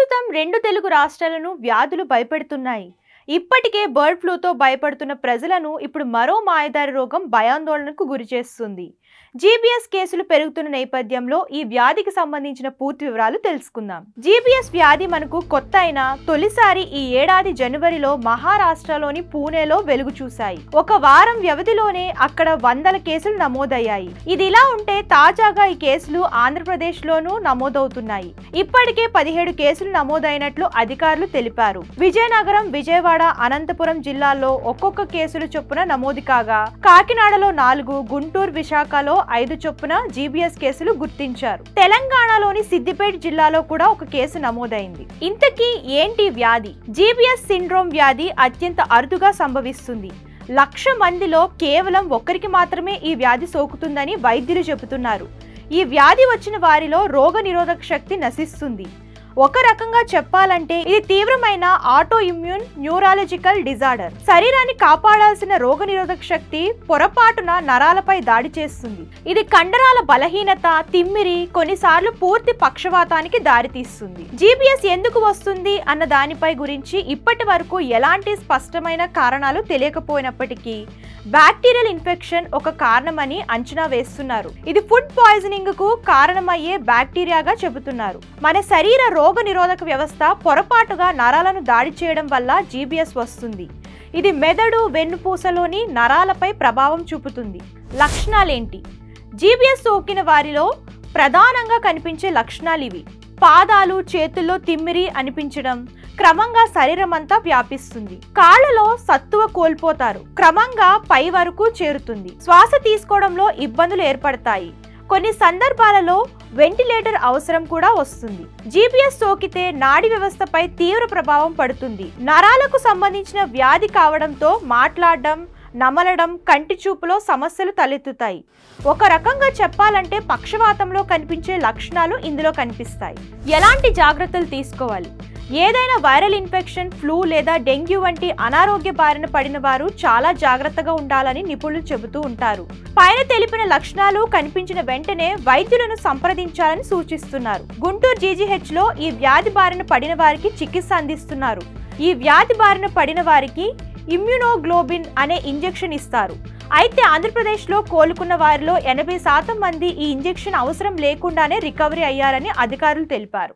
ప్రస్తుతం రెండు తెలుగు రాష్ట్రాలను వ్యాధులు భయపెడుతున్నాయి. ఇప్పటికే బర్డ్ ఫ్లూతో భయపడుతున్న ప్రజలను ఇప్పుడు మరో మాయదారి రోగం భయాందోళనకు గురిచేస్తుంది. జీబీఎస్ కేసులు పెరుగుతున్న నేపథ్యంలో ఈ వ్యాధికి సంబంధించిన పూర్తి వివరాలు తెలుసుకుందాం. జీబీఎస్ వ్యాధి మనకు కొత్త అయినా తొలిసారి ఈ ఏడాది జనవరిలో మహారాష్ట్రలోని పూణేలో వెలుగు చూశాయి. ఒక వారం వ్యవధిలోనే అక్కడ వందల కేసులు నమోదయ్యాయి. ఇది ఇలా ఉంటే తాజాగా ఈ కేసులు ఆంధ్రప్రదేశ్లోనూ నమోదవుతున్నాయి. ఇప్పటికే 17 కేసులు నమోదైనట్లు అధికారులు తెలిపారు. విజయనగరం, విజయవాడ, అనంతపురం జిల్లాల్లో ఒక్కొక్క కేసులు చొప్పున నమోదు కాగా కాకినాడలో 4, గుంటూరు, విశాఖలో 5 చొప్పున జీబీఎస్ కేసులు గుర్తించారు. తెలంగాణలోని సిద్దిపేట జిల్లాలో కూడా ఒక కేసు నమోదైంది. ఇంతకీ ఏంటి వ్యాధి? జీబీఎస్ సిండ్రోమ్ వ్యాధి అత్యంత అరుదుగా సంభవిస్తుంది. 1,00,000 మందిలో కేవలం ఒక్కరికి మాత్రమే ఈ వ్యాధి సోకుతుందని వైద్యులు చెబుతున్నారు. ఈ వ్యాధి వచ్చిన వారిలో రోగ నిరోధక శక్తి నశిస్తుంది. ఒక రకంగా చెప్పాలంటే ఇది తీవ్రమైన ఆటో ఇమ్యూన్ న్యూరాలజికల్ డిజార్డర్. శరీరాన్ని కాపాడాల్సిన రోగ నిరోధక శక్తి పొరపాటున నరాలపై దాడి చేస్తుంది. ఇది కండరాల బలహీనత, తిమ్మిరి, కొన్నిసార్లు పూర్తి పక్షవాతానికి దారితీస్తుంది. జీబీఎస్ ఎందుకు వస్తుంది అన్న దానిపై గురించి ఇప్పటి వరకు ఎలాంటి స్పష్టమైన కారణాలు తెలియకపోయినప్పటికీ బ్యాక్టీరియల్ ఇన్ఫెక్షన్ ఒక కారణమని అంచనా వేస్తున్నారు. ఇది ఫుడ్ పాయిజనింగ్ కు కారణమయ్యే బ్యాక్టీరియాగా చెబుతున్నారు. మన శరీర రోగ నిరోధక వ్యవస్థ పొరపాటుగా నరాలను దాడి చేయడం వల్ల జీబీఎస్ వస్తుంది. ఇది మెదడు, వెన్నుపూసలోని నరాలపై ప్రభావం చూపుతుంది. లక్షణాలేంటి? జీబీఎస్ సోకిన వారిలో ప్రధానంగా కనిపించే లక్షణాలు ఇవి: పాదాలు, చేతుల్లో తిమ్మిరి అనిపించడం, క్రమంగా శరీరం అంతా వ్యాపిస్తుంది. కాళ్లలో సత్తువ కోల్పోతారు, క్రమంగా పై వరకు చేరుతుంది. శ్వాస తీసుకోవడంలో ఇబ్బందులు ఏర్పడతాయి. కొన్ని సందర్భాలలో వెంటిలేటర్ అవసరం కూడా వస్తుంది. జీబీఎస్ సోకితే నాడీ వ్యవస్థపై తీవ్ర ప్రభావం పడుతుంది. నరాలకు సంబంధించిన వ్యాధి కావడంతో మాట్లాడడం, నమలడం, కంటి చూపులో సమస్యలు తలెత్తుతాయి. ఒక రకంగా చెప్పాలంటే పక్షవాతంలో కనిపించే లక్షణాలు ఇందులో కనిపిస్తాయి. ఎలాంటి జాగ్రత్తలు తీసుకోవాలి? ఏదైనా వైరల్ ఇన్ఫెక్షన్, ఫ్లూ లేదా డెంగ్యూ వంటి అనారోగ్య బారిన పడిన వారు చాలా జాగ్రత్తగా ఉండాలని నిపుణులు చెబుతూ ఉంటారు. పైన తెలిపిన లక్షణాలు కనిపించిన వెంటనే వైద్యులను సంప్రదించాలని సూచిస్తున్నారు. గుంటూరు జీజీహెచ్ లో ఈ వ్యాధి బారిన పడిన వారికి చికిత్స అందిస్తున్నారు. ఈ వ్యాధి బారిన పడిన వారికి ఇమ్యూనోగ్లోబిన్ అనే ఇంజెక్షన్ ఇస్తారు. అయితే ఆంధ్రప్రదేశ్లో కోలుకున్న వారిలో 80% మంది ఈ ఇంజెక్షన్ అవసరం లేకుండానే రికవరీ అయ్యారని అధికారులు తెలిపారు.